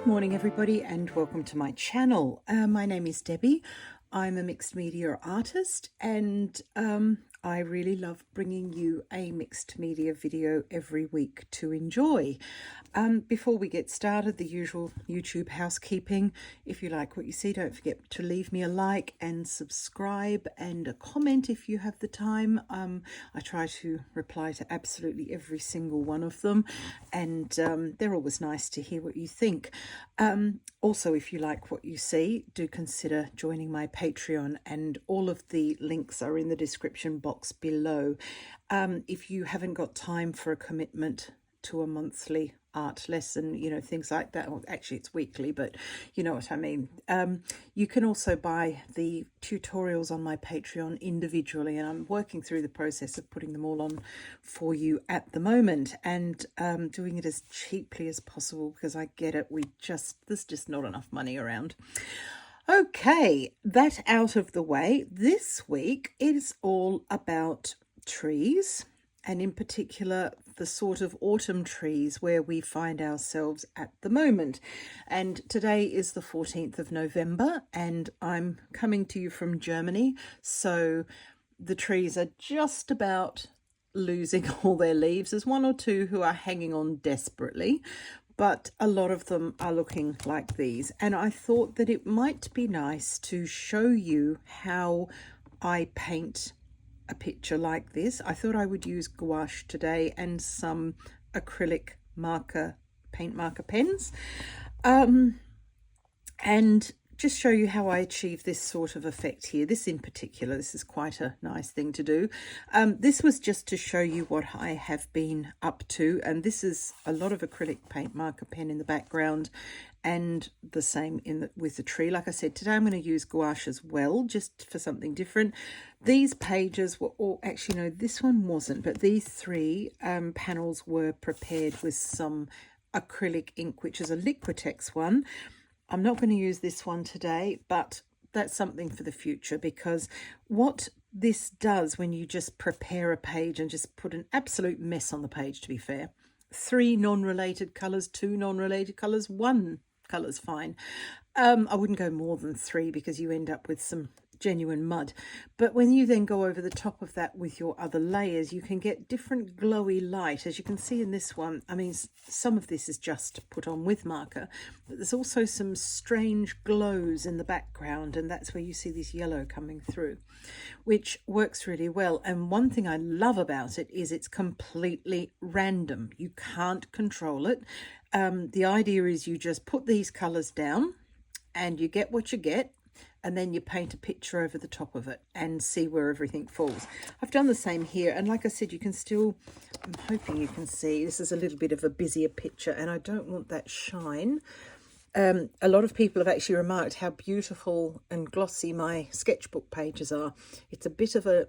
Good morning everybody and welcome to my channel. My name is Debbie. I'm a mixed media artist and I really love bringing you a mixed media video every week to enjoy. Before we get started, the usual YouTube housekeeping. If you like what you see, don't forget to leave me a like and subscribe and a comment if you have the time. I try to reply to absolutely every single one of them, and they're always nice to hear what you think. Also, if you like what you see, do consider joining my Patreon, and all of the links are in the description box below. If you haven't got time for a commitment to a monthly art lesson, you know, things like that. Well, actually it's weekly, but you know what I mean. You can also buy the tutorials on my Patreon individually, and I'm working through the process of putting them all on for you at the moment, and doing it as cheaply as possible because I get it, there's just not enough money around. Okay, that out of the way, this week is all about trees, and in particular the sort of autumn trees where we find ourselves at the moment. And today is the 14th of November and I'm coming to you from Germany, so the trees are just about losing all their leaves. There's one or two who are hanging on desperately, but a lot of them are looking like these. And I thought that it might be nice to show you how I paint a picture like this. I thought I would use gouache today and some acrylic paint marker pens, and just show you how I achieve this sort of effect here. This in particular, this is quite a nice thing to do. This was just to show you what I have been up to, and this is a lot of acrylic paint marker pen in the background, and the same with the tree. Like I said, today I'm going to use gouache as well, just for something different. These pages were all, actually no, this one wasn't, but these three panels were prepared with some acrylic ink, which is a Liquitex one. I'm not going to use this one today, but that's something for the future, because what this does when you just prepare a page and just put an absolute mess on the page, to be fair, 3 non-related colours, 2 non-related colours, 1 colour's fine. I wouldn't go more than 3 because you end up with some genuine mud. But when you then go over the top of that with your other layers, you can get different glowy light. As you can see in this one, I mean, some of this is just put on with marker, but there's also some strange glows in the background, and that's where you see this yellow coming through, which works really well. And one thing I love about it is it's completely random. You can't control it. The idea is you just put these colours down and you get what you get, and then you paint a picture over the top of it and see where everything falls. I've done the same here, and like I said, you can still, I'm hoping you can see, this is a little bit of a busier picture and I don't want that shine. A lot of people have actually remarked how beautiful and glossy my sketchbook pages are. It's a bit of a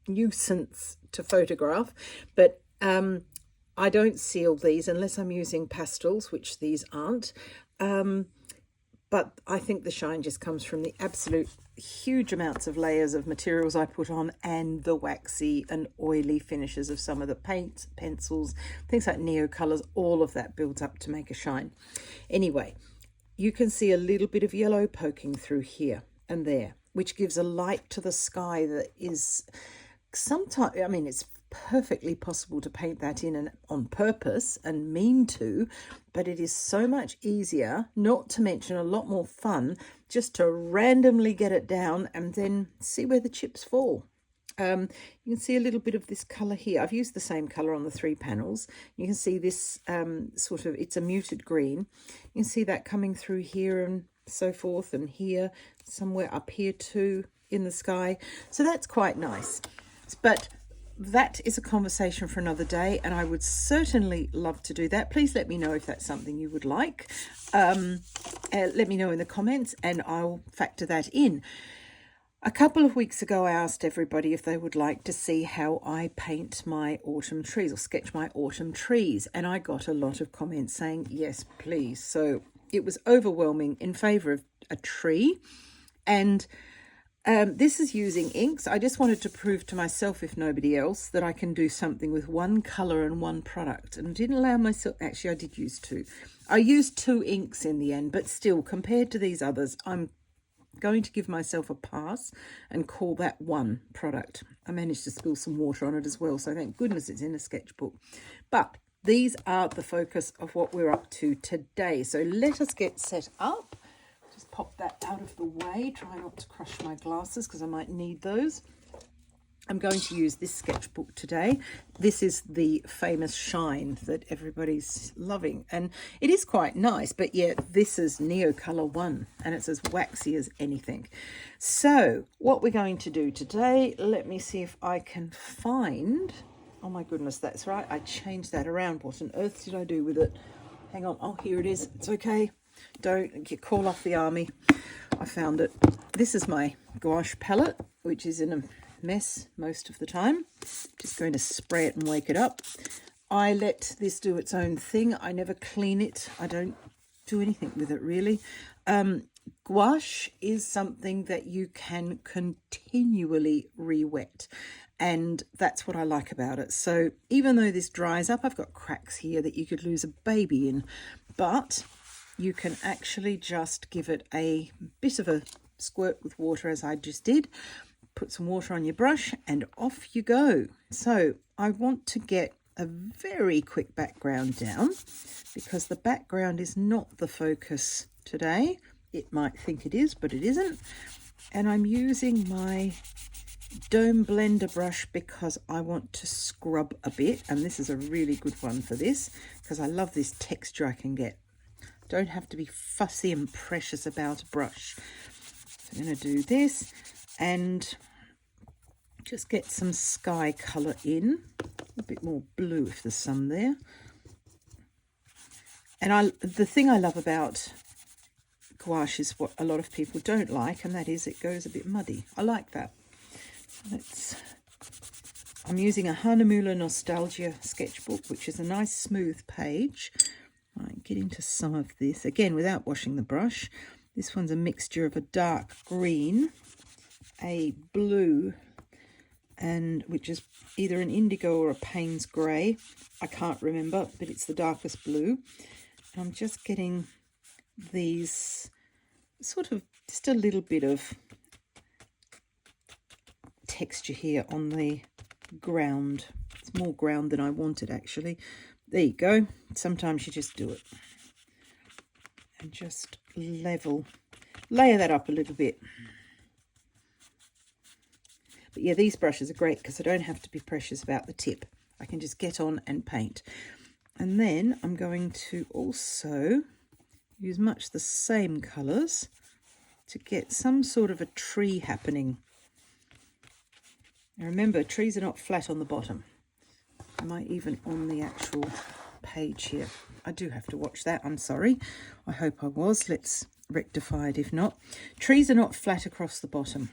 nuisance to photograph, but I don't seal these unless I'm using pastels, which these aren't. But I think the shine just comes from the absolute huge amounts of layers of materials I put on, and the waxy and oily finishes of some of the paints, pencils, things like neo colors. All of that builds up to make a shine. Anyway, you can see a little bit of yellow poking through here and there, which gives a light to the sky that is sometimes, I mean, it's perfectly possible to paint that in and on purpose and mean to, but it is so much easier, not to mention a lot more fun, just to randomly get it down and then see where the chips fall. You can see a little bit of this color here. I've used the same color on the 3 panels. You can see this sort of, it's a muted green. You can see that coming through here and so forth, and here, somewhere up here too in the sky. So that's quite nice. But that is a conversation for another day, and I would certainly love to do that. Please let me know if that's something you would like. Let me know in the comments and I'll factor that in. A couple of weeks ago, I asked everybody if they would like to see how I paint my autumn trees or sketch my autumn trees, and I got a lot of comments saying, yes, please. So it was overwhelming in favour of a tree, and This is using inks. I just wanted to prove to myself, if nobody else, that I can do something with one colour and one product. And didn't allow myself, actually I did use two. I used two inks in the end, but still, compared to these others, I'm going to give myself a pass and call that one product. I managed to spill some water on it as well, so thank goodness it's in a sketchbook. But these are the focus of what we're up to today. So let us get set up. Just pop that out of the way. Try not to crush my glasses because I might need those. I'm going to use this sketchbook today. This is the famous Shine that everybody's loving. And it is quite nice, but yet this is Neo Color 1 and it's as waxy as anything. So what we're going to do today, let me see if I can find... Oh my goodness, that's right. I changed that around. What on earth did I do with it? Hang on. Oh, here it is. It's okay. Don't get call off the army. I found it. This is my gouache palette, which is in a mess most of the time. Just going to spray it and wake it up. I let this do its own thing. I never clean it. I don't do anything with it really. Gouache is something that you can continually re-wet. And that's what I like about it. So even though this dries up, I've got cracks here that you could lose a baby in, but you can actually just give it a bit of a squirt with water as I just did. Put some water on your brush and off you go. So I want to get a very quick background down because the background is not the focus today. It might think it is, but it isn't. And I'm using my Dome Blender brush because I want to scrub a bit, and this is a really good one for this because I love this texture I can get. Don't have to be fussy and precious about a brush. So I'm going to do this and just get some sky colour in, a bit more blue if there's some there. And the thing I love about gouache is what a lot of people don't like, and that is it goes a bit muddy. I like that. I'm using a Hahnemühle Nostalgia sketchbook, which is a nice smooth page. Right, get into some of this again without washing the brush. This one's a mixture of a dark green, a blue, and which is either an indigo or a Payne's grey. I can't remember, but it's the darkest blue. And I'm just getting these sort of just a little bit of texture here on the ground. It's more ground than I wanted actually. There you go. Sometimes you just do it and just layer that up a little bit. But yeah, these brushes are great because I don't have to be precious about the tip. I can just get on and paint. And then I'm going to also use much the same colours to get some sort of a tree happening. Now remember, trees are not flat on the bottom. Am I even on the actual page here? I do have to watch that, I'm sorry. I hope I was. Let's rectify it if not. Trees are not flat across the bottom.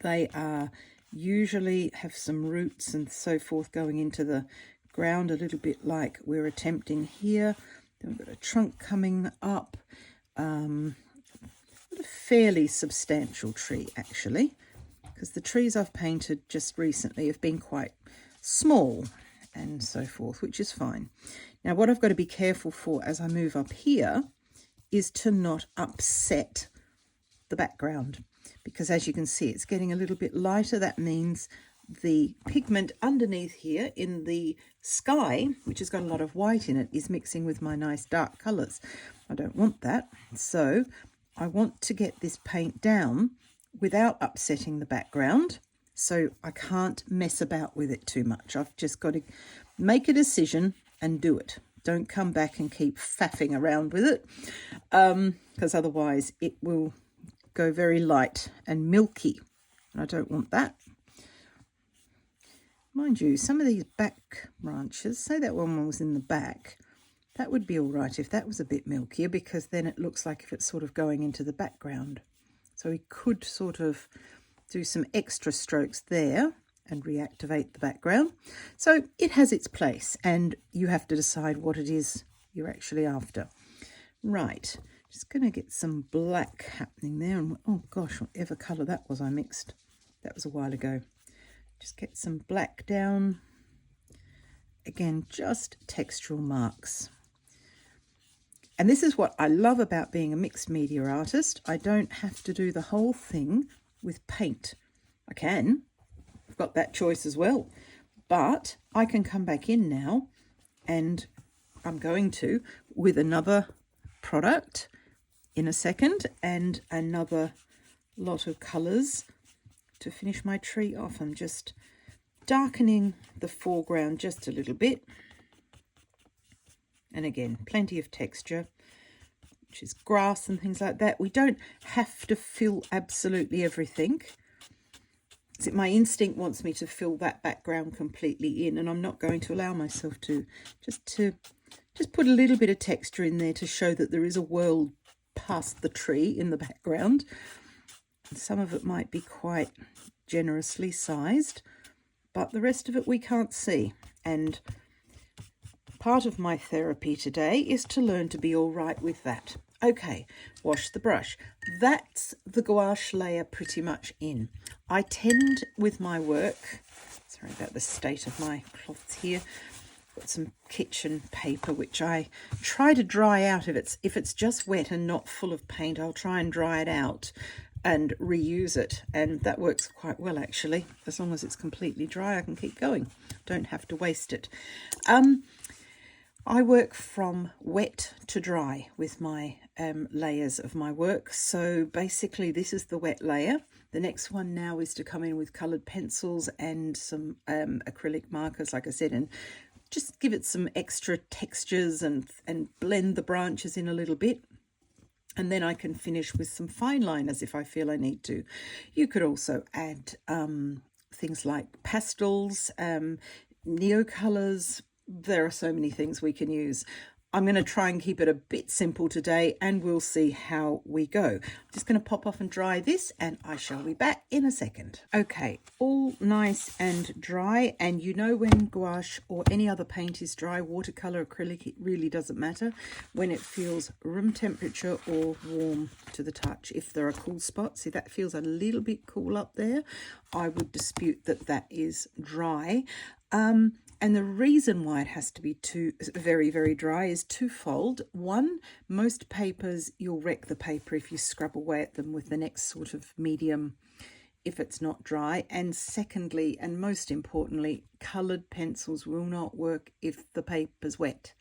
They are usually have some roots and so forth going into the ground, a little bit like we're attempting here. Then we've got a trunk coming up. A fairly substantial tree actually, because the trees I've painted just recently have been quite small and so forth, which is fine. Now what I've got to be careful for as I move up here is to not upset the background, because as you can see it's getting a little bit lighter. That means the pigment underneath here in the sky, which has got a lot of white in it, is mixing with my nice dark colours. I don't want that, so I want to get this paint down without upsetting the background, so I can't mess about with it too much. I've just got to make a decision and do it. Don't come back and keep faffing around with it, because otherwise it will go very light and milky, and I don't want that. Mind you, some of these back branches, say that one was in the back, that would be all right if that was a bit milkier, because then it looks like if it's sort of going into the background. So we could sort of do some extra strokes there and reactivate the background. So it has its place and you have to decide what it is you're actually after. Right, Just going to get some black happening there. And oh gosh, whatever colour that was I mixed. That was a while ago. Just get some black down. Again, just textural marks. And this is what I love about being a mixed media artist. I don't have to do the whole thing with paint. I can. I've got that choice as well. But I can come back in now, and I'm going to, with another product in a second and another lot of colours to finish my tree off. I'm just darkening the foreground just a little bit. And again, plenty of texture, which is grass and things like that. We don't have to fill absolutely everything. My instinct wants me to fill that background completely in, and I'm not going to allow myself to. Just put a little bit of texture in there to show that there is a world past the tree in the background. And some of it might be quite generously sized, but the rest of it we can't see. And part of my therapy today is to learn to be all right with that. Okay, wash the brush. That's the gouache layer pretty much in. I tend with my work, sorry about the state of my cloths here, got some kitchen paper which I try to dry out. If it's just wet and not full of paint, I'll try and dry it out and reuse it, and that works quite well actually. As long as it's completely dry, I can keep going, don't have to waste it. I work from wet to dry with my layers of my work. So basically this is the wet layer. The next one now is to come in with coloured pencils and some acrylic markers, like I said, and just give it some extra textures and blend the branches in a little bit. And then I can finish with some fine liners if I feel I need to. You could also add things like pastels, neo colours. There are so many things we can use. I'm going to try and keep it a bit simple today, and we'll see how we go. I'm just going to pop off and dry this, and I shall be back in a second. Okay, all nice and dry, and you know when gouache or any other paint is dry, watercolour, acrylic, it really doesn't matter, when it feels room temperature or warm to the touch. If there are cool spots, if that feels a little bit cool up there, I would dispute that that is dry. And the reason why it has to be very, very dry is twofold. One, most papers, you'll wreck the paper if you scrub away at them with the next sort of medium if it's not dry. And secondly, and most importantly, coloured pencils will not work if the paper's wet.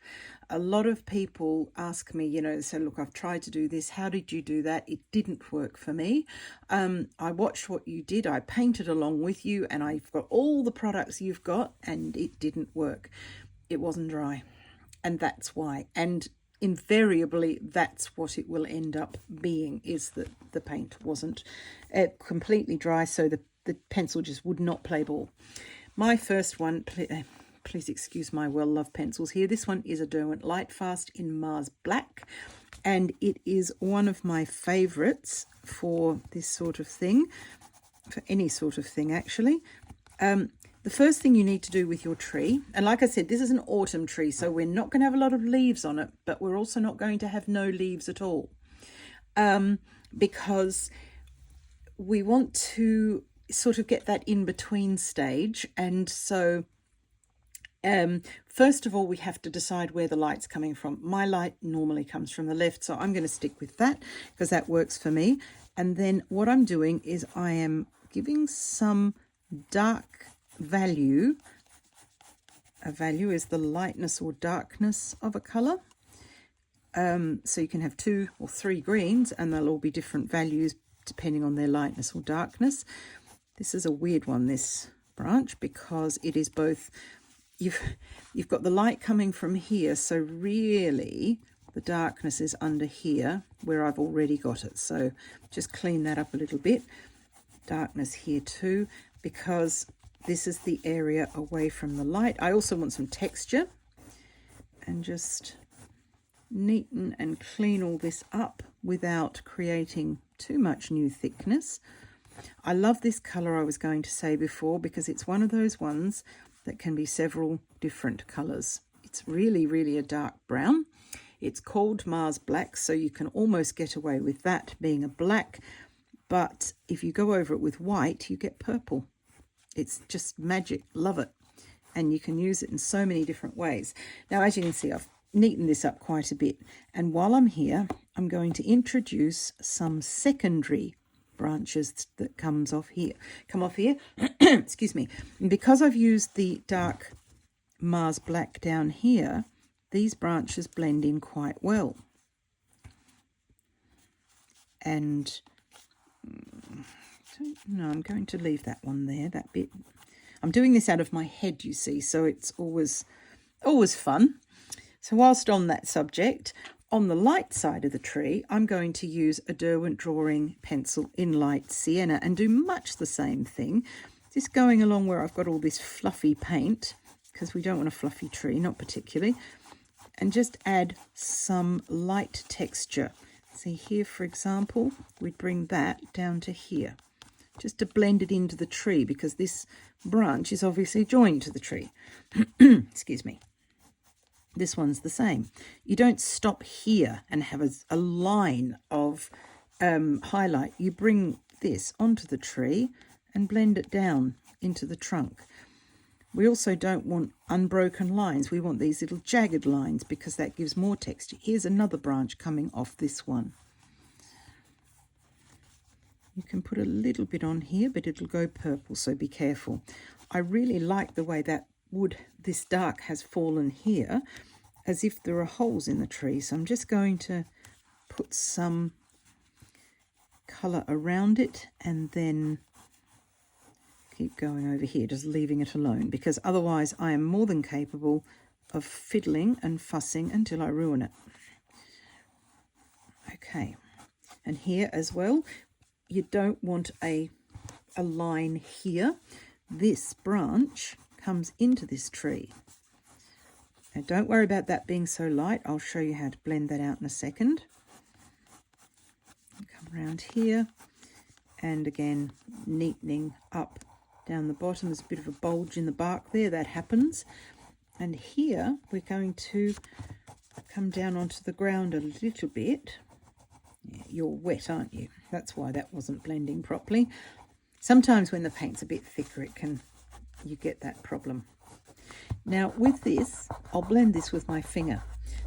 A lot of people ask me, you know, say, look, I've tried to do this. How did you do that? It didn't work for me. I watched what you did. I painted along with you, and I've got all the products you've got, and it didn't work. It wasn't dry. And that's why. And invariably, that's what it will end up being, is that the paint wasn't completely dry, so the pencil just would not play ball. My first one, please excuse my well-loved pencils here. This one is a Derwent Lightfast in Mars Black, and it is one of my favourites for this sort of thing, for any sort of thing actually. The first thing you need to do with your tree, and like I said, this is an autumn tree, so we're not going to have a lot of leaves on it, but we're also not going to have no leaves at all, because we want to sort of get that in-between stage. And so first of all, we have to decide where the light's coming from. My light normally comes from the left, so I'm going to stick with that because that works for me. And then what I'm doing is I am giving some dark value. A value is the lightness or darkness of a colour. So you can have 2 or 3 greens, and they'll all be different values depending on their lightness or darkness. This is a weird one, this branch, because it is both, you've got the light coming from here, so really the darkness is under here where I've already got it. So just clean that up a little bit. Darkness here too, because this is the area away from the light. I also want some texture, and just neaten and clean all this up without creating too much new thickness. I love this colour, I was going to say before, because it's one of those ones that can be several different colours. It's really, really a dark brown. It's called Mars Black, so you can almost get away with that being a black. But if you go over it with white, you get purple. It's just magic. Love it. And you can use it in so many different ways. Now, as you can see, I've neatened this up quite a bit. And while I'm here, I'm going to introduce some secondary branches that come off here. Excuse me. And because I've used the dark Mars Black down here, these branches blend in quite well. And no, I'm going to leave that one there, that bit. I'm doing this out of my head, you see, so it's always fun. So whilst on that subject, on the light side of the tree, I'm going to use a Derwent Drawing pencil in light sienna and do much the same thing. Just going along where I've got all this fluffy paint, because we don't want a fluffy tree, not particularly, and just add some light texture. See here, for example, we'd bring that down to here, just to blend it into the tree, because this branch is obviously joined to the tree. Excuse me. This one's the same. You don't stop here and have a line of highlight. You bring this onto the tree and blend it down into the trunk. We also don't want unbroken lines. We want these little jagged lines because that gives more texture. Here's another branch coming off this one. You can put a little bit on here, but it'll go purple, so be careful. I really like the way that wood, this dark, has fallen here, as if there are holes in the tree. So I'm just going to put some colour around it and then keep going over here, just leaving it alone, because otherwise I am more than capable of fiddling and fussing until I ruin it. Okay, and here as well, you don't want a line here. This branch comes into this tree. Now don't worry about that being so light. I'll show you how to blend that out in a second. Come around here, and again neatening up down the bottom. There's a bit of a bulge in the bark there, that happens. And here we're going to come down onto the ground a little bit. Yeah, you're wet, aren't you? That's why that wasn't blending properly. Sometimes when the paint's a bit thicker, you get that problem. Now with this, I'll blend this with my finger.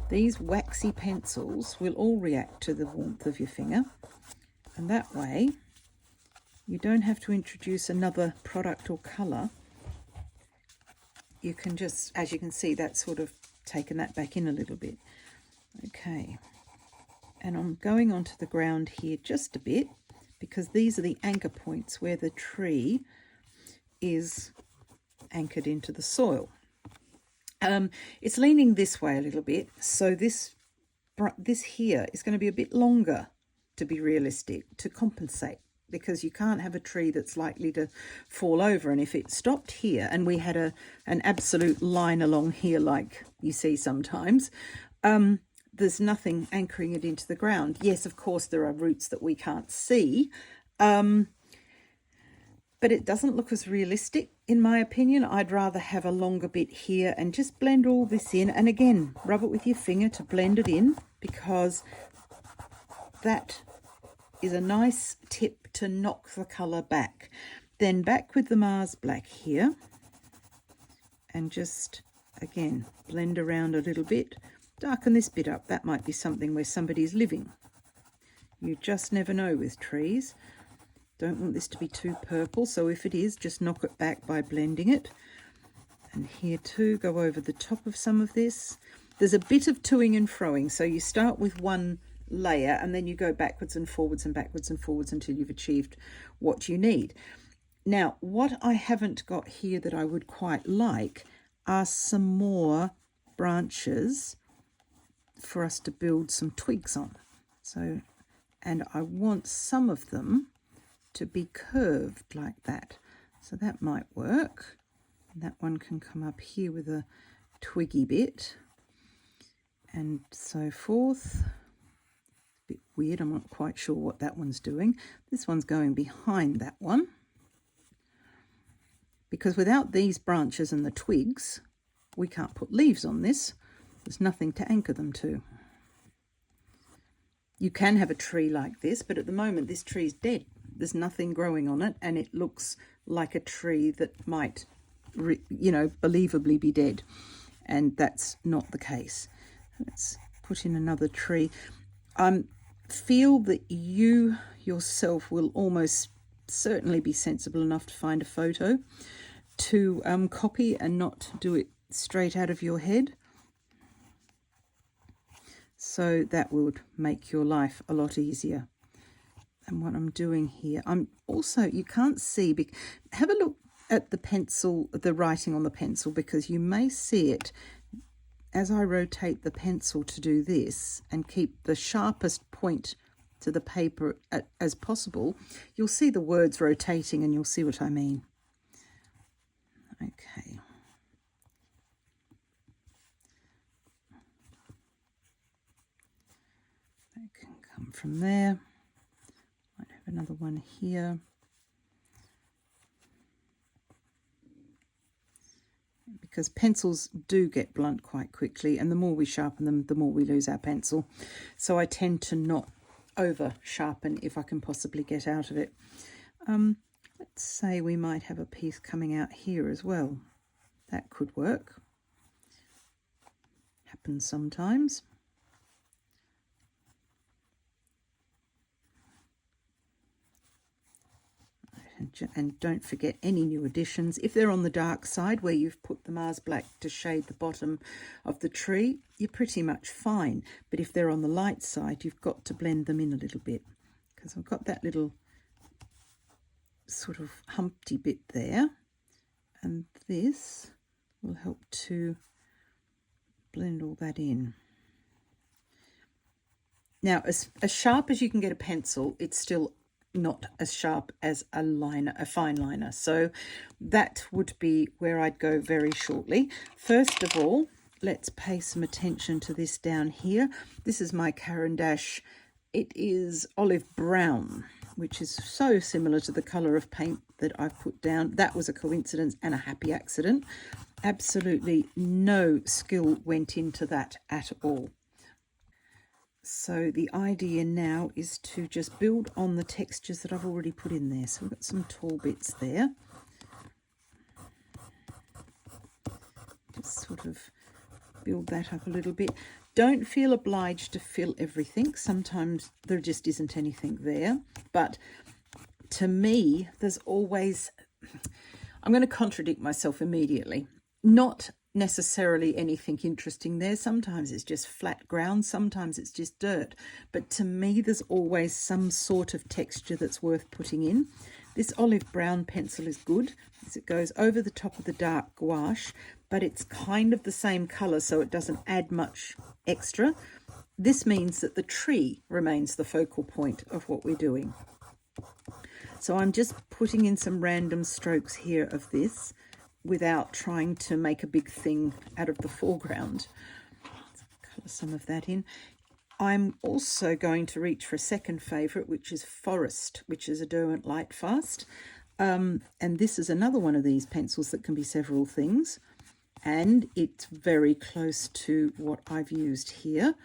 These waxy pencils will all react to the warmth of your finger, and that way you don't have to introduce another product or colour. You can just, as you can see, that's sort of taken that back in a little bit. Okay, and I'm going onto the ground here just a bit, because these are the anchor points where the tree is anchored into the soil. It's leaning this way a little bit, so this here is going to be a bit longer to be realistic, to compensate, because you can't have a tree that's likely to fall over. And if it stopped here and we had an absolute line along here like you see sometimes, there's nothing anchoring it into the ground. Yes, of course, there are roots that we can't see, but it doesn't look as realistic, in my opinion. I'd rather have a longer bit here and just blend all this in. And again, rub it with your finger to blend it in, because that is a nice tip to knock the colour back. Then back with the Mars Black here, and just, again, blend around a little bit. Darken this bit up. That might be something where somebody's living. You just never know with trees. Don't want this to be too purple, so if it is, just knock it back by blending it. And here too, go over the top of some of this. There's a bit of toing and froing, so you start with one layer and then you go backwards and forwards and backwards and forwards until you've achieved what you need. Now, what I haven't got here that I would quite like are some more branches for us to build some twigs on. So, and I want some of them to be curved like that. So that might work. And that one can come up here with a twiggy bit and so forth. A bit weird, I'm not quite sure what that one's doing. This one's going behind that one, because without these branches and the twigs, we can't put leaves on this. There's nothing to anchor them to. You can have a tree like this, but at the moment this tree is dead. There's nothing growing on it, and it looks like a tree that might, believably be dead. And that's not the case. Let's put in another tree. Feel that you yourself will almost certainly be sensible enough to find a photo to copy and not do it straight out of your head. So that would make your life a lot easier. And what I'm doing here, I'm also, you can't see, have a look at the pencil, the writing on the pencil, because you may see it as I rotate the pencil to do this and keep the sharpest point to the paper as possible. You'll see the words rotating and you'll see what I mean. Okay. That can come from there. Might have another one here. Because pencils do get blunt quite quickly, and the more we sharpen them, the more we lose our pencil. So I tend to not over sharpen if I can possibly get out of it. Let's say we might have a piece coming out here as well. That could work. Happens sometimes. And don't forget any new additions. If they're on the dark side where you've put the Mars Black to shade the bottom of the tree, you're pretty much fine. But if they're on the light side, you've got to blend them in a little bit, because I've got that little sort of humpty bit there, and this will help to blend all that in. Now, as sharp as you can get a pencil, it's still not as sharp as a liner, a fine liner. So that would be where I'd go very shortly. First of all, let's pay some attention to this down here. This is my Caran d'Ache. It is olive brown, which is so similar to the colour of paint that I've put down. That was a coincidence and a happy accident. Absolutely no skill went into that at all. So the idea now is to just build on the textures that I've already put in there. So we've got some tall bits there. Just sort of build that up a little bit. Don't feel obliged to fill everything. Sometimes there just isn't anything there. But to me, there's always... I'm going to contradict myself immediately. Not necessarily anything interesting there. Sometimes it's just flat ground, sometimes it's just dirt, but to me there's always some sort of texture that's worth putting in. This olive brown pencil is good as it goes over the top of the dark gouache, but it's kind of the same color, so it doesn't add much extra. This means that the tree remains the focal point of what we're doing. So I'm just putting in some random strokes here of this without trying to make a big thing out of the foreground. Let's colour some of that in. I'm also going to reach for a second favourite, which is Forest, which is a Derwent Lightfast. And this is another one of these pencils that can be several things. And it's very close to what I've used here.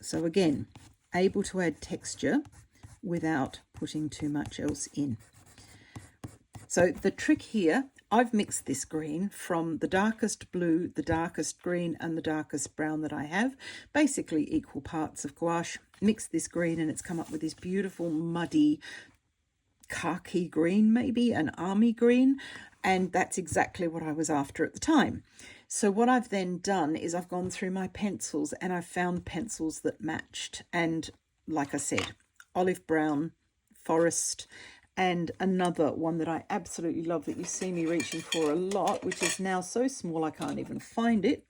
So again, able to add texture without putting too much else in. So the trick here, I've mixed this green from the darkest blue, the darkest green and the darkest brown that I have, basically equal parts of gouache. Mixed this green and it's come up with this beautiful muddy khaki green, maybe an army green, and that's exactly what I was after at the time. So what I've then done is I've gone through my pencils and I've found pencils that matched, and like I said, olive brown, Forest, and another one that I absolutely love that you see me reaching for a lot, which is now so small I can't even find it.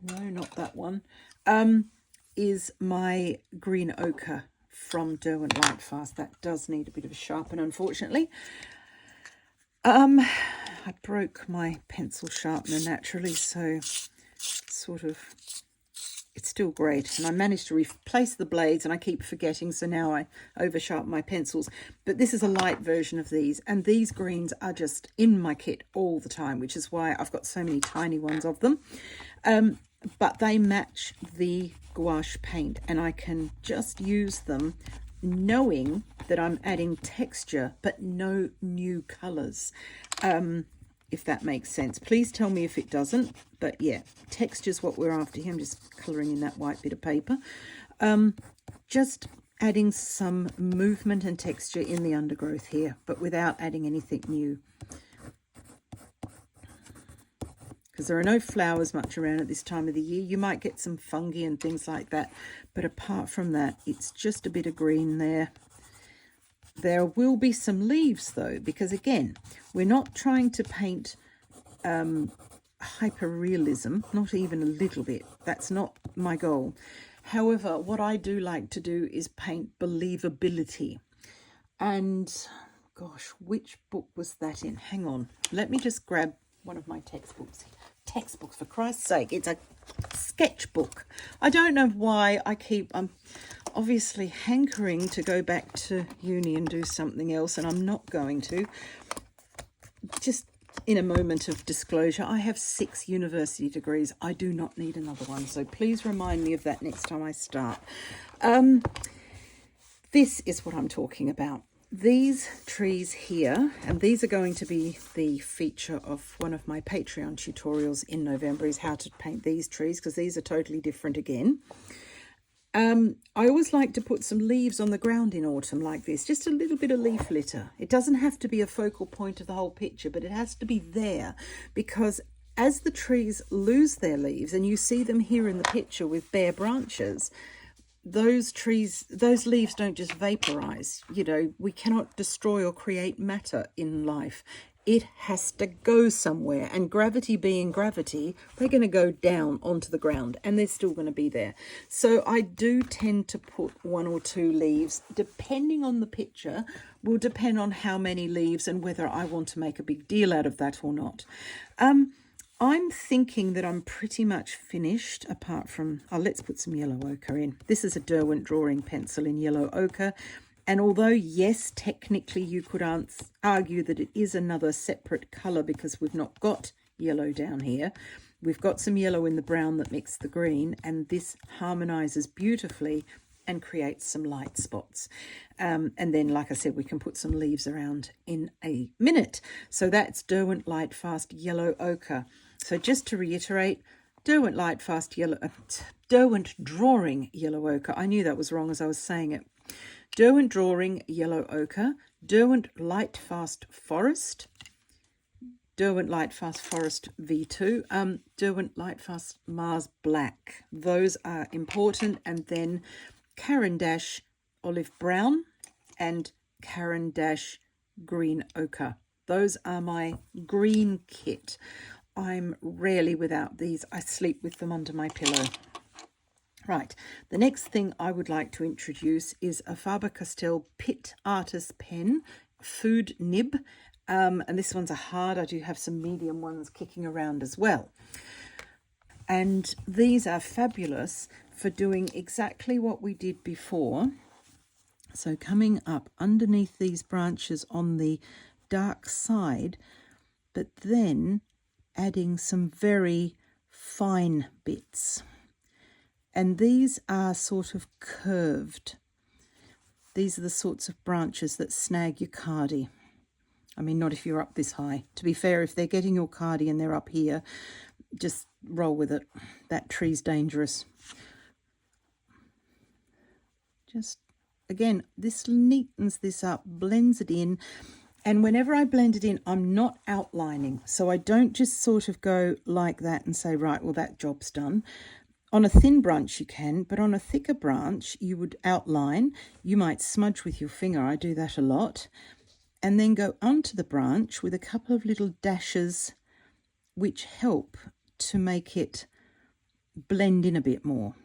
No, not that one. Is my green ochre from Derwent Lightfast. That does need a bit of a sharpen, unfortunately. I broke my pencil sharpener naturally, so sort of... it's still great, and I managed to replace the blades, and I keep forgetting, so now I over-sharpen my pencils. But this is a light version of these, and these greens are just in my kit all the time, which is why I've got so many tiny ones of them. but they match the gouache paint, and I can just use them knowing that I'm adding texture but no new colors, if that makes sense. Please tell me if it doesn't, but yeah, texture's what we're after here. I'm just coloring in that white bit of paper, just adding some movement and texture in the undergrowth here, but without adding anything new, because there are no flowers much around at this time of the year. You might get some fungi and things like that, but apart from that, it's just a bit of green there. There will be some leaves though, because again, we're not trying to paint hyper-realism, not even a little bit. That's not my goal. However, what I do like to do is paint believability. And gosh, which book was that in? Hang on, let me just grab one of my textbooks. Textbooks, for Christ's sake, it's a sketchbook. I don't know why I'm obviously hankering to go back to uni and do something else, and I'm not going to. Just in a moment of disclosure, I have 6 university degrees. I do not need another one, so please remind me of that next time I start. This is what I'm talking about. These trees here, and these are going to be the feature of one of my Patreon tutorials in November, is how to paint these trees, because these are totally different again. I always like to put some leaves on the ground in autumn like this, just a little bit of leaf litter. It doesn't have to be a focal point of the whole picture, but it has to be there, because as the trees lose their leaves, and you see them here in the picture with bare branches, those leaves don't just vaporize. You know, we cannot destroy or create matter in life. It has to go somewhere, and gravity being gravity, they're going to go down onto the ground, and they're still going to be there. So I do tend to put 1 or 2 leaves, depending on the picture. Will depend on how many leaves and whether I want to make a big deal out of that or not. I'm thinking that I'm pretty much finished, apart from, let's put some yellow ochre in. This is a Derwent drawing pencil in yellow ochre. And although, yes, technically you could argue that it is another separate colour because we've not got yellow down here. We've got some yellow in the brown that mixed the green, and this harmonises beautifully and creates some light spots. And then, like I said, we can put some leaves around in a minute. So that's Derwent Light Fast Yellow Ochre. So just to reiterate, Derwent Light Fast Yellow, Derwent Drawing Yellow Ochre. I knew that was wrong as I was saying it. Derwent Drawing Yellow Ochre, Derwent Light Fast Forest, Derwent Light Fast Forest V2, Derwent Light Fast Mars Black. Those are important. And then Caran d'Ache Olive Brown and Caran d'Ache Green Ochre. Those are my green kit. I'm rarely without these. I sleep with them under my pillow. Right, the next thing I would like to introduce is a Faber-Castell Pitt Artist Pen Food Nib. And this one's a hard. I do have some medium ones kicking around as well. And these are fabulous for doing exactly what we did before. So coming up underneath these branches on the dark side, but then adding some very fine bits. And these are sort of curved. These are the sorts of branches that snag your cardie. I mean, not if you're up this high. To be fair, if they're getting your cardie and they're up here, just roll with it. That tree's dangerous. Just, again, this neatens this up, blends it in. And whenever I blend it in, I'm not outlining. So I don't just sort of go like that and say, right, well, that job's done. On a thin branch you can, but on a thicker branch you would outline. You might smudge with your finger. I do that a lot. And then go onto the branch with a couple of little dashes which help to make it blend in a bit more.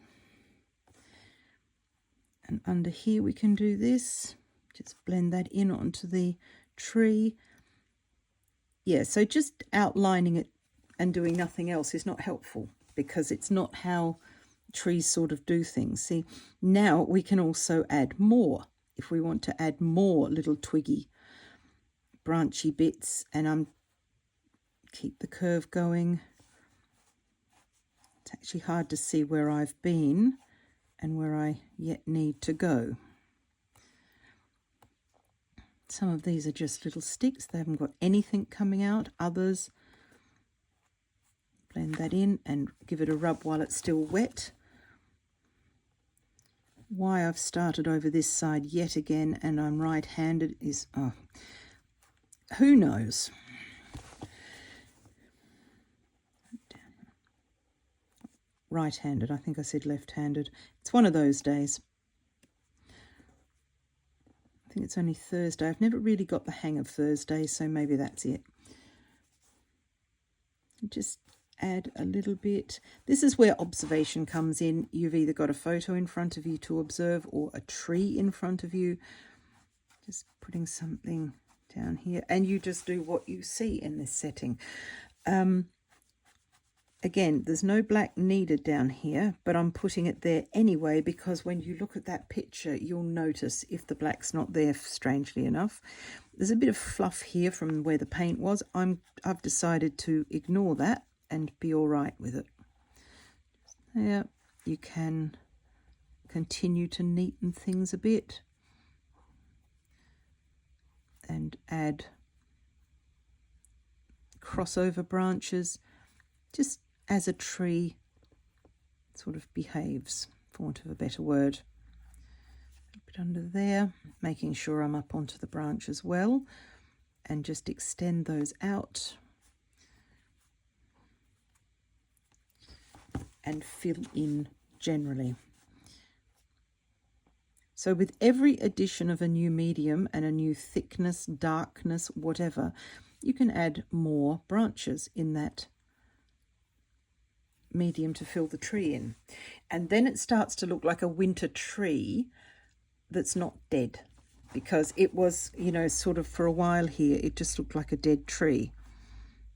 And under here we can do this. Just blend that in onto the tree. Yeah, so just outlining it and doing nothing else is not helpful, because it's not how trees sort of do things. See, now we can also add more if we want to add more little twiggy branchy bits, and keep the curve going. It's actually hard to see where I've been and where I yet need to go. Some of these are just little sticks. They haven't got anything coming out. Others, blend that in and give it a rub while it's still wet. Why I've started over this side yet again and I'm right-handed is, oh, who knows? Right-handed, I think I said left-handed. It's one of those days. I think it's only Thursday. I've never really got the hang of Thursday, so maybe that's it. Just add a little bit. This is where observation comes in. You've either got a photo in front of you to observe or a tree in front of you. Just putting something down here, and you just do what you see in this setting. Again, there's no black needed down here, but I'm putting it there anyway because when you look at that picture, you'll notice if the black's not there, strangely enough. There's a bit of fluff here from where the paint was. I've decided to ignore that and be all right with it. Yeah, you can continue to neaten things a bit and add crossover branches just as a tree sort of behaves, for want of a better word. A bit under there, making sure I'm up onto the branch as well, and just extend those out and fill in generally. So with every addition of a new medium and a new thickness, darkness, whatever, you can add more branches in that medium to fill the tree in. And then it starts to look like a winter tree that's not dead, because it was, you know, sort of for a while here, it just looked like a dead tree.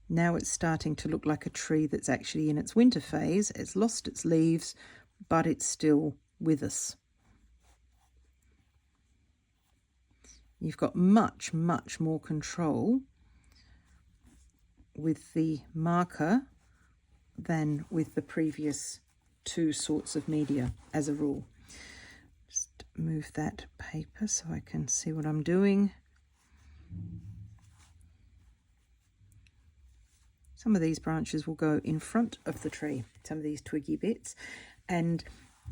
Now it's starting to look like a tree that's actually in its winter phase. It's lost its leaves, but it's still with us. You've got much, much more control with the marker than with the previous two sorts of media as a rule. Just move that paper so I can see what I'm doing. Some of these branches will go in front of the tree, some of these twiggy bits, and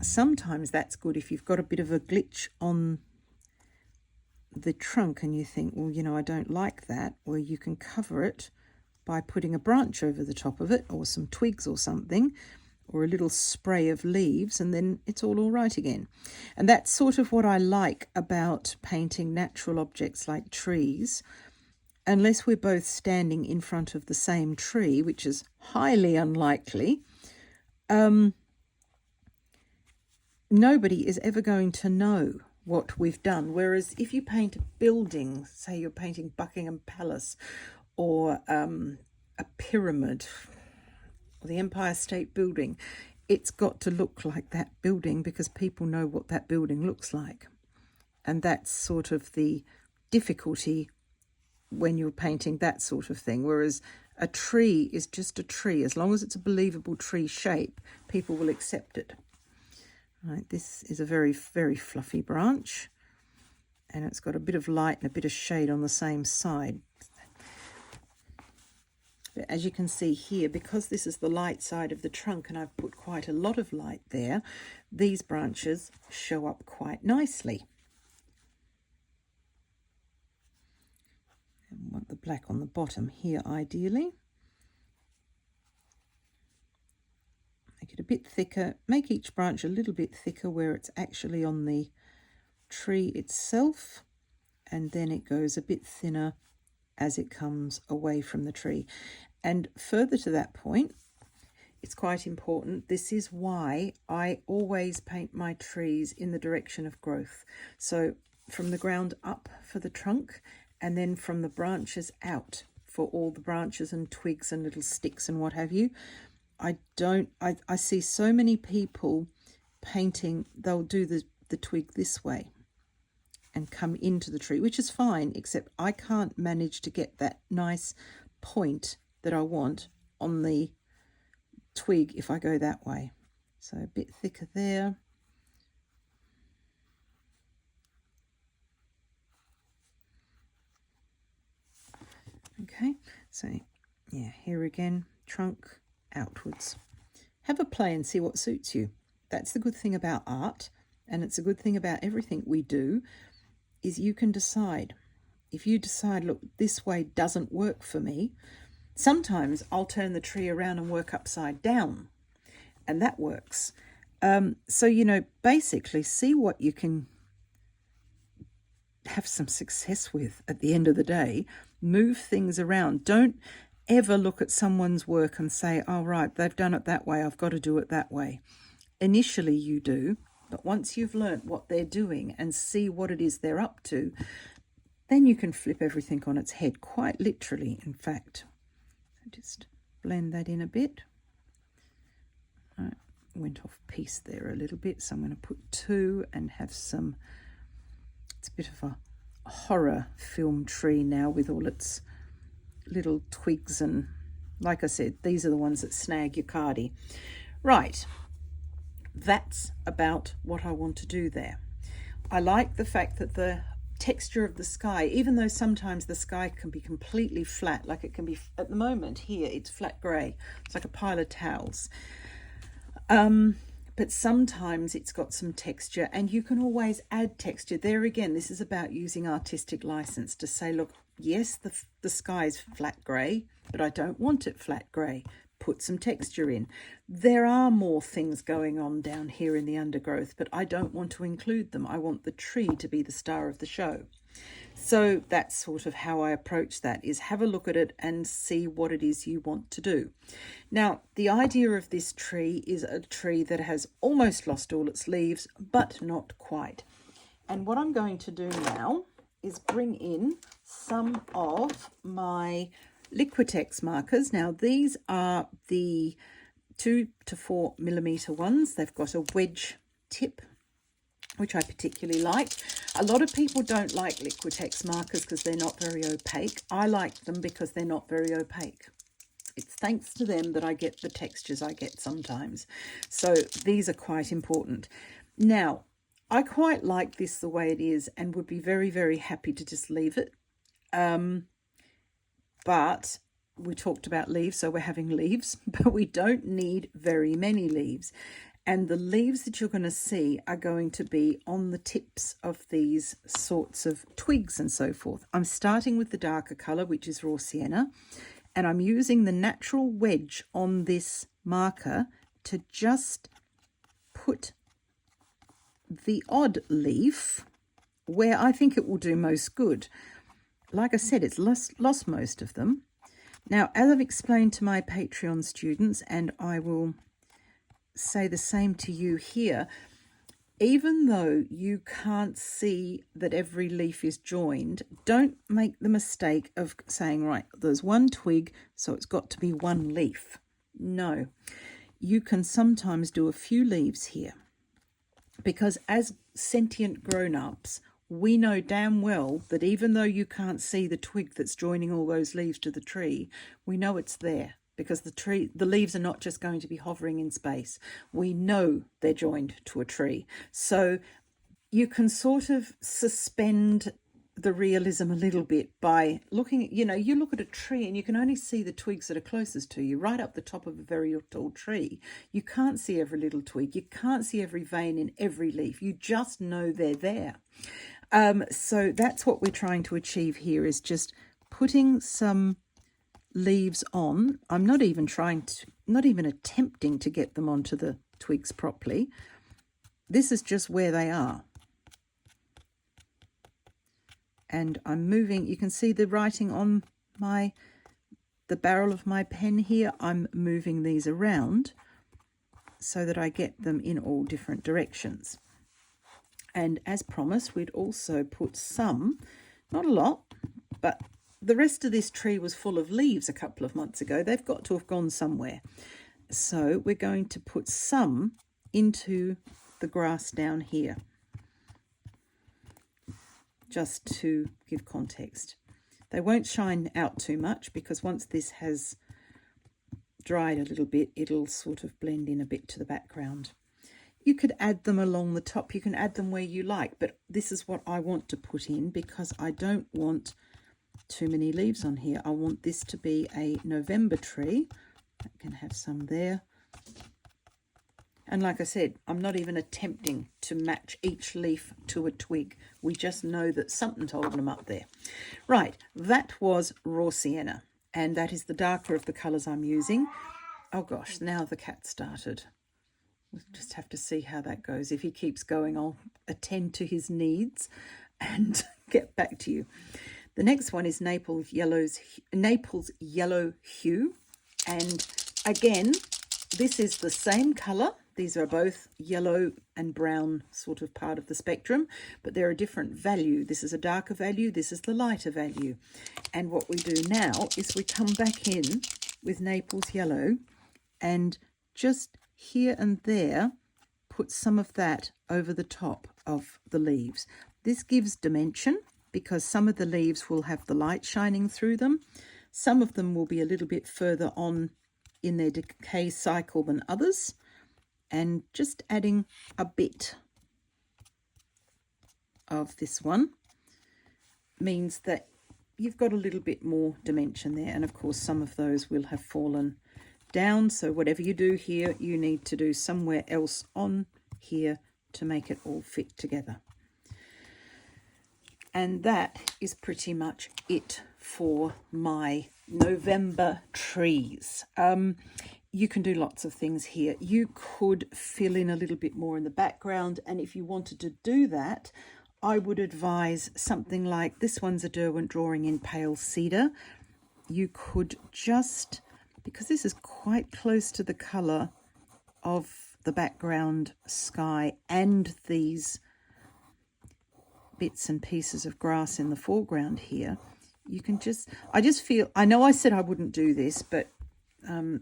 sometimes that's good if you've got a bit of a glitch on the trunk and you think, well, you know, I don't like that, well, you can cover it by putting a branch over the top of it, or some twigs or something, or a little spray of leaves, and then it's all right again. And that's sort of what I like about painting natural objects like trees. Unless we're both standing in front of the same tree, which is highly unlikely, nobody is ever going to know what we've done. Whereas if you paint a building, say you're painting Buckingham Palace or a pyramid or the Empire State Building, it's got to look like that building because people know what that building looks like. And that's sort of the difficulty when you're painting that sort of thing. Whereas a tree is just a tree. As long as it's a believable tree shape, people will accept it. Right, this is a very, very fluffy branch, and it's got a bit of light and a bit of shade on the same side. But as you can see here, because this is the light side of the trunk and I've put quite a lot of light there, these branches show up quite nicely. And we want the black on the bottom here, ideally. Make it a bit thicker, make each branch a little bit thicker where it's actually on the tree itself, and then it goes a bit thinner as it comes away from the tree. And further to that point, it's quite important. This is why I always paint my trees in the direction of growth. So from the ground up for the trunk, and then from the branches out for all the branches and twigs and little sticks and what have you. I see so many people painting, they'll do the twig this way and come into the tree, which is fine, except I can't manage to get that nice point that I want on the twig if I go that way. So a bit thicker there. Okay, so yeah, here again, trunk outwards. Have a play and see what suits you. That's the good thing about art, and it's a good thing about everything we do, is you can decide. If you decide, look, this way doesn't work for me, sometimes I'll turn the tree around and work upside down, and that works. So, you know, basically see what you can have some success with at the end of the day. Move things around. Don't ever look at someone's work and say, oh, right, they've done it that way, I've got to do it that way. Initially you do, but once you've learnt what they're doing and see what it is they're up to, then you can flip everything on its head, quite literally, in fact. Just blend that in a bit. Right, went off piece there a little bit, so I'm going to put 2 and have some. It's a bit of a horror film tree now with all its little twigs, and like I said, these are the ones that snag your cardie. Right, that's about what I want to do there. I like the fact that the texture of the sky, even though sometimes the sky can be completely flat, like it can be at the moment here, it's flat grey, it's like a pile of towels. But sometimes it's got some texture, and you can always add texture. There again, this is about using artistic license to say, look, yes, the sky is flat grey, but I don't want it flat grey. Put some texture in. There are more things going on down here in the undergrowth, but I don't want to include them. I want the tree to be the star of the show. So that's sort of how I approach that, is have a look at it and see what it is you want to do. Now, the idea of this tree is a tree that has almost lost all its leaves, but not quite. And what I'm going to do now is bring in some of my Liquitex markers. Now, these are the 2 to 4 millimeter ones. They've got a wedge tip, which I particularly like. A lot of people don't like Liquitex markers because they're not very opaque. I like them because they're not very opaque. It's thanks to them that I get the textures I get sometimes. So these are quite important. Now, I quite like this the way it is and would be very, very happy to just leave it. But we talked about leaves, so we're having leaves, but we don't need very many leaves. And the leaves that you're going to see are going to be on the tips of these sorts of twigs and so forth. I'm starting with the darker colour, which is raw sienna, and I'm using the natural wedge on this marker to just put the odd leaf where I think it will do most good. Like I said, it's lost most of them. Now, as I've explained to my Patreon students, and I will say the same to you here, even though you can't see that every leaf is joined, don't make the mistake of saying, right, there's one twig, so it's got to be one leaf. No, you can sometimes do a few leaves here, because as sentient grown-ups, we know damn well that even though you can't see the twig that's joining all those leaves to the tree, we know it's there. Because the leaves are not just going to be hovering in space. We know they're joined to a tree. So you can sort of suspend the realism a little bit by looking at, you look at a tree and you can only see the twigs that are closest to you, right up the top of a very tall tree. You can't see every little twig. You can't see every vein in every leaf. You just know they're there. So that's what we're trying to achieve here, is just putting some leaves on. I'm not even attempting to get them onto the twigs properly. This is just where they are. And I'm moving, you can see the writing on the barrel of my pen here. I'm moving these around so that I get them in all different directions. And as promised, we'd also put some, not a lot, but the rest of this tree was full of leaves a couple of months ago. They've got to have gone somewhere. So we're going to put some into the grass down here, just to give context. They won't shine out too much because once this has dried a little bit, it'll sort of blend in a bit to the background. You could add them along the top. You can add them where you like, but this is what I want to put in because I don't want too many leaves on here. I want this to be a November tree. I can have some there. And like I said, I'm not even attempting to match each leaf to a twig. We just know that something's holding them up there. Right, that was raw sienna, and that is the darker of the colours I'm using. Oh gosh, now the cat started. We'll just have to see how that goes. If he keeps going, I'll attend to his needs and get back to you. The next one is Naples Yellow Hue. And again, this is the same colour. These are both yellow and brown sort of part of the spectrum, but they're a different value. This is a darker value. This is the lighter value. And what we do now is we come back in with Naples Yellow and just here and there put some of that over the top of the leaves. This gives dimension because some of the leaves will have the light shining through them. Some of them will be a little bit further on in their decay cycle than others. And just adding a bit of this one means that you've got a little bit more dimension there. And of course, some of those will have fallen down. So whatever you do here, you need to do somewhere else on here to make it all fit together. And that is pretty much it for my November trees. You can do lots of things here. You could fill in a little bit more in the background. And if you wanted to do that, I would advise something like this one's a Derwent drawing in pale cedar. You could just, because this is quite close to the colour of the background sky and these bits and pieces of grass in the foreground here, you can just, I just feel, I know I said I wouldn't do this, but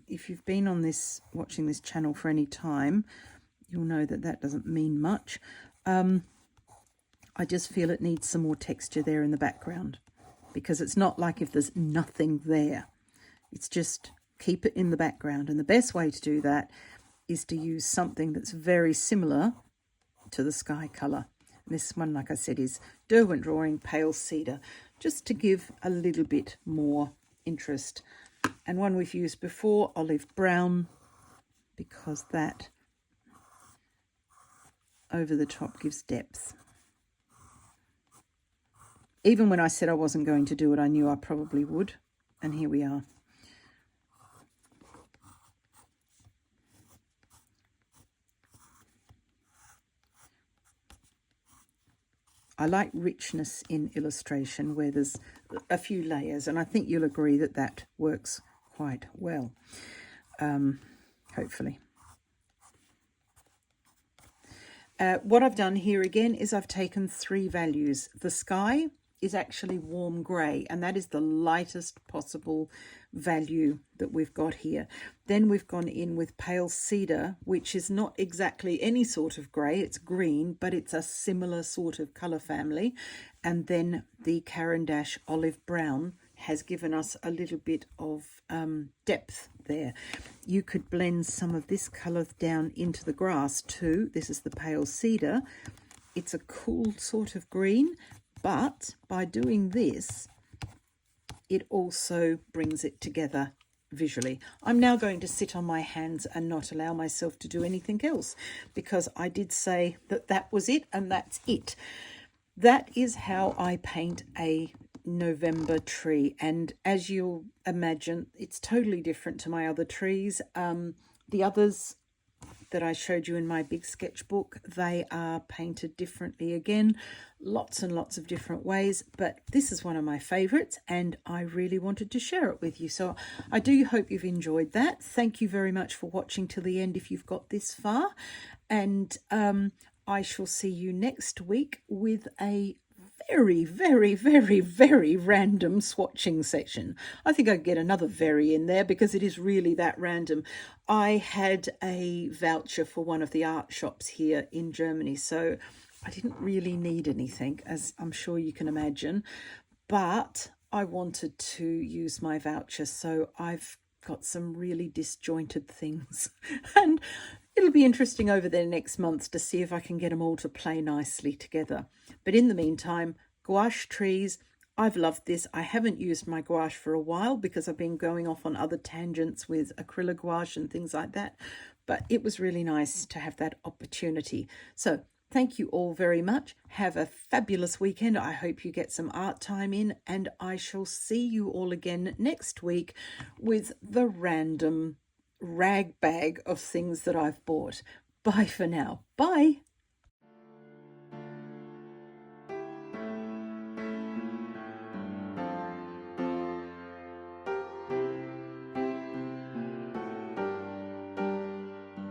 if you've been on this, watching this channel for any time, you'll know that that doesn't mean much. I just feel it needs some more texture there in the background because it's not like if there's nothing there. It's just keep it in the background. And the best way to do that is to use something that's very similar to the sky colour. And this one, like I said, is Derwent Drawing Pale Cedar, just to give a little bit more interest. And one we've used before, Olive Brown, because that over the top gives depth. Even when I said I wasn't going to do it, I knew I probably would. And here we are. I like richness in illustration where there's a few layers, and I think you'll agree that that works quite well, hopefully. What I've done here again is I've taken 3 values. The sky is actually warm grey, and that is the lightest possible value that we've got here. Then we've gone in with pale cedar, which is not exactly any sort of grey, it's green, but it's a similar sort of colour family. And then the Caran d'Ache olive brown has given us a little bit of depth there. You could blend some of this colour down into the grass too. This is the pale cedar. It's a cool sort of green, but by doing this, it also brings it together visually. I'm now going to sit on my hands and not allow myself to do anything else, because I did say that that was it, and that's it. That is how I paint a November tree, and as you'll imagine, it's totally different to my other trees. The others that I showed you in my big sketchbook, they are painted differently again, lots and lots of different ways, but this is one of my favorites and I really wanted to share it with you. So I do hope you've enjoyed that. Thank you very much for watching till the end if you've got this far, and I shall see you next week with a very, very, very, very random swatching section. I think I'd get another very in there because it is really that random. I had a voucher for one of the art shops here in Germany, so I didn't really need anything, as I'm sure you can imagine, but I wanted to use my voucher, so I've got some really disjointed things. And it'll be interesting over the next months to see if I can get them all to play nicely together. But in the meantime, gouache trees. I've loved this. I haven't used my gouache for a while because I've been going off on other tangents with acrylic gouache and things like that. But it was really nice to have that opportunity. So thank you all very much. Have a fabulous weekend. I hope you get some art time in, and I shall see you all again next week with the random rag bag of things that I've bought. Bye for now. Bye.